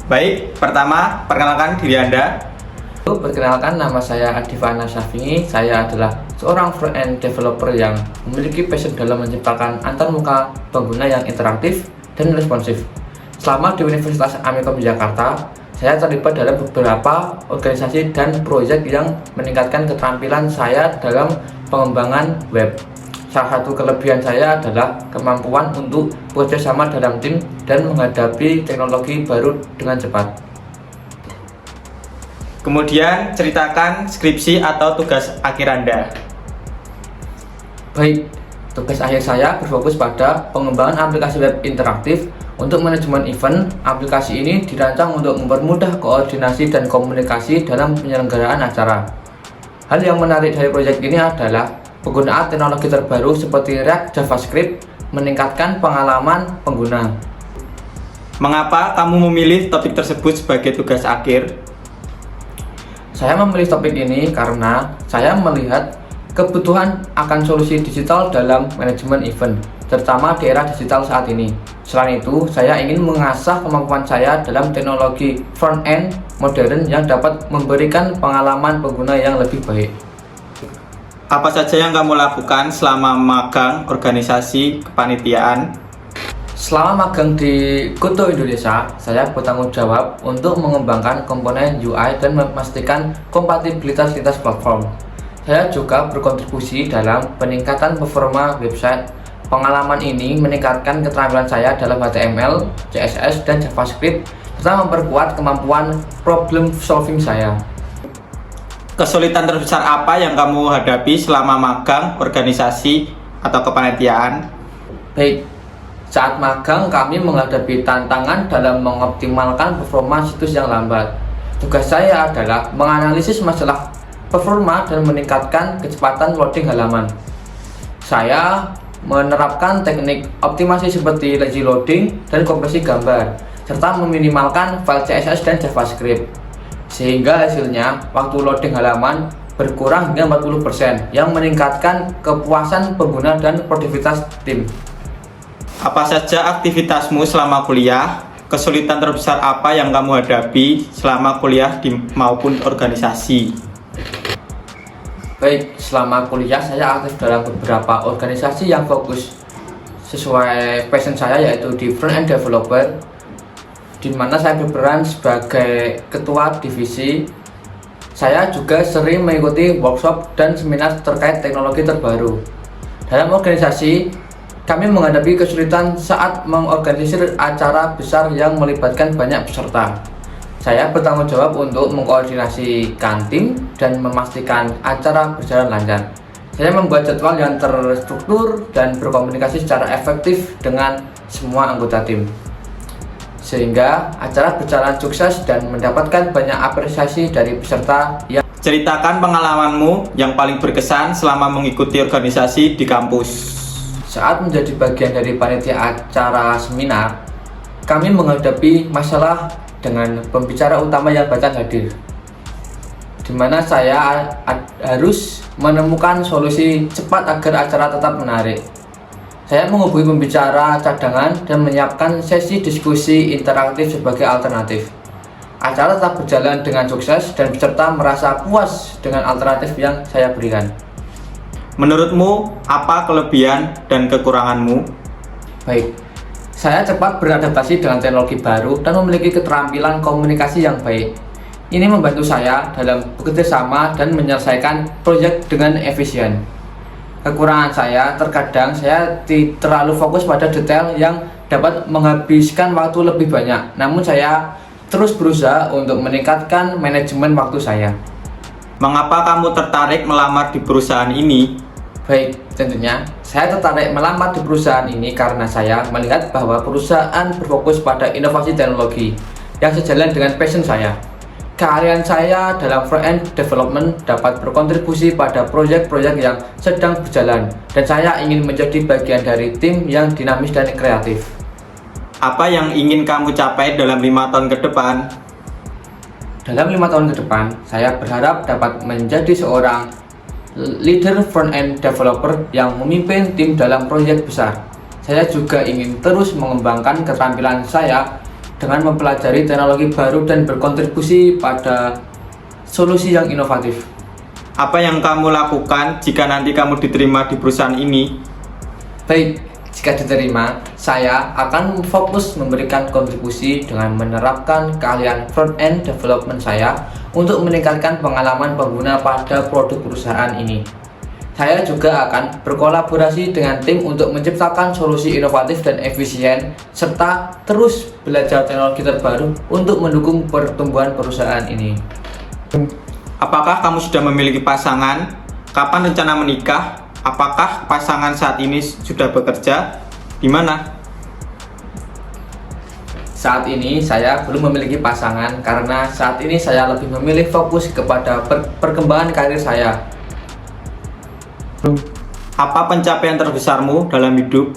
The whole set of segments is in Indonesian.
Baik, pertama perkenalkan diri Anda. Perkenalkan, nama saya Adivana Syafi'i. Saya adalah seorang front-end developer yang memiliki passion dalam menciptakan antarmuka pengguna yang interaktif dan responsif. Selama di Universitas Amikom Jakarta, saya terlibat dalam beberapa organisasi dan proyek yang meningkatkan keterampilan saya dalam pengembangan web. Salah satu kelebihan saya adalah kemampuan untuk bekerja sama dalam tim dan menghadapi teknologi baru dengan cepat. Kemudian ceritakan skripsi atau tugas akhir Anda. Baik, tugas akhir saya berfokus pada pengembangan aplikasi web interaktif untuk manajemen event. Aplikasi ini dirancang untuk mempermudah koordinasi dan komunikasi dalam penyelenggaraan acara. Hal yang menarik dari proyek ini adalah penggunaan teknologi terbaru seperti React JavaScript meningkatkan pengalaman pengguna. Mengapa kamu memilih topik tersebut sebagai tugas akhir? Saya memilih topik ini karena saya melihat kebutuhan akan solusi digital dalam manajemen event, terutama di era digital saat ini. Selain itu, saya ingin mengasah kemampuan saya dalam teknologi front-end modern yang dapat memberikan pengalaman pengguna yang lebih baik. Apa saja yang kamu lakukan selama magang organisasi kepanitiaan? Selama magang di Kuto Indonesia, saya bertanggung jawab untuk mengembangkan komponen UI dan memastikan kompatibilitas lintas platform. Saya juga berkontribusi dalam peningkatan performa website. Pengalaman ini meningkatkan keterampilan saya dalam HTML, CSS, dan JavaScript, serta memperkuat kemampuan problem solving saya. Kesulitan terbesar apa yang kamu hadapi selama magang organisasi atau kepanitiaan? Baik, saat magang kami menghadapi tantangan dalam mengoptimalkan performa situs yang lambat. Tugas saya adalah menganalisis masalah performa dan meningkatkan kecepatan loading halaman. Saya menerapkan teknik optimasi seperti lazy loading dan kompresi gambar, serta meminimalkan file CSS dan JavaScript, sehingga hasilnya waktu loading halaman berkurang hingga 40%, yang meningkatkan kepuasan pengguna dan produktivitas tim. Apa saja aktivitasmu selama kuliah? Kesulitan terbesar apa yang kamu hadapi selama kuliah maupun organisasi? Baik, selama kuliah saya aktif dalam beberapa organisasi yang fokus sesuai passion saya, yaitu di front-end developer, di mana saya berperan sebagai ketua divisi. Saya juga sering mengikuti workshop dan seminar terkait teknologi terbaru. Dalam organisasi, kami menghadapi kesulitan saat mengorganisir acara besar yang melibatkan banyak peserta. Saya bertanggung jawab untuk mengkoordinasikan tim dan memastikan acara berjalan lancar. Saya membuat jadwal yang terstruktur dan berkomunikasi secara efektif dengan semua anggota tim, sehingga acara berjalan sukses dan mendapatkan banyak apresiasi dari peserta yang... Ceritakan pengalamanmu yang paling berkesan selama mengikuti organisasi di kampus. Saat menjadi bagian dari panitia acara seminar, kami menghadapi masalah dengan pembicara utama yang batal hadir, di mana saya harus menemukan solusi cepat agar acara tetap menarik. Saya menghubungi pembicara cadangan dan menyiapkan sesi diskusi interaktif sebagai alternatif. Acara tetap berjalan dengan sukses dan peserta merasa puas dengan alternatif yang saya berikan. Menurutmu, apa kelebihan dan kekuranganmu? Baik, saya cepat beradaptasi dengan teknologi baru dan memiliki keterampilan komunikasi yang baik. Ini membantu saya dalam bekerja sama dan menyelesaikan proyek dengan efisien. Kekurangan saya, terkadang saya terlalu fokus pada detail yang dapat menghabiskan waktu lebih banyak. Namun saya terus berusaha untuk meningkatkan manajemen waktu saya. Mengapa kamu tertarik melamar di perusahaan ini? Baik, tentunya saya tertarik melamar di perusahaan ini karena saya melihat bahwa perusahaan berfokus pada inovasi teknologi yang sejalan dengan passion saya. Keahlian saya dalam front-end development dapat berkontribusi pada proyek-proyek yang sedang berjalan, dan saya ingin menjadi bagian dari tim yang dinamis dan kreatif. Apa yang ingin kamu capai dalam 5 tahun ke depan? Dalam 5 tahun ke depan, saya berharap dapat menjadi seorang leader front-end developer yang memimpin tim dalam proyek besar. Saya juga ingin terus mengembangkan keterampilan saya dengan mempelajari teknologi baru dan berkontribusi pada solusi yang inovatif. Apa yang kamu lakukan jika nanti kamu diterima di perusahaan ini? Baik, jika diterima, saya akan fokus memberikan kontribusi dengan menerapkan keahlian front-end development saya untuk meningkatkan pengalaman pengguna pada produk perusahaan ini. Saya juga akan berkolaborasi dengan tim untuk menciptakan solusi inovatif dan efisien, serta terus belajar teknologi terbaru untuk mendukung pertumbuhan perusahaan ini. Apakah kamu sudah memiliki pasangan? Kapan rencana menikah? Apakah pasangan saat ini sudah bekerja? Di mana? Saat ini saya belum memiliki pasangan karena saat ini saya lebih memilih fokus kepada perkembangan karir saya. Apa pencapaian terbesarmu dalam hidup?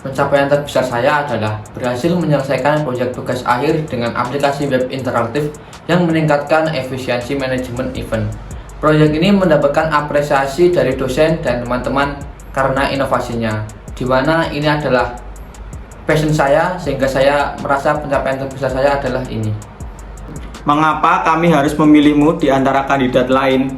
Pencapaian terbesar saya adalah berhasil menyelesaikan proyek tugas akhir dengan aplikasi web interaktif yang meningkatkan efisiensi manajemen event. Proyek ini mendapatkan apresiasi dari dosen dan teman-teman karena inovasinya, di mana ini adalah passion saya, sehingga saya merasa pencapaian terbesar saya adalah ini. Mengapa kami harus memilihmu di antara kandidat lain?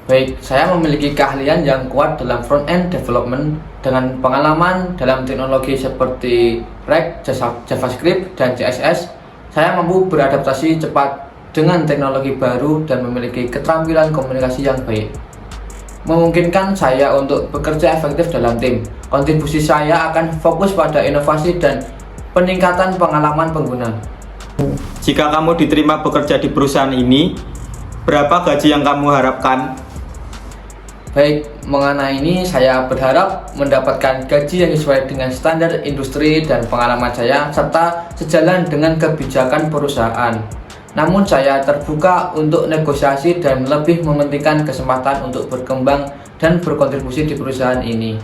Baik, saya memiliki keahlian yang kuat dalam front-end development dengan pengalaman dalam teknologi seperti React, JavaScript, dan CSS. Saya mampu beradaptasi cepat dengan teknologi baru dan memiliki keterampilan komunikasi yang baik, memungkinkan saya untuk bekerja efektif dalam tim. Kontribusi saya akan fokus pada inovasi dan peningkatan pengalaman pengguna. Jika kamu diterima bekerja di perusahaan ini, berapa gaji yang kamu harapkan? Baik, mengenai ini saya berharap mendapatkan gaji yang sesuai dengan standar industri dan pengalaman saya, serta sejalan dengan kebijakan perusahaan. Namun saya terbuka untuk negosiasi dan lebih mementingkan kesempatan untuk berkembang dan berkontribusi di perusahaan ini.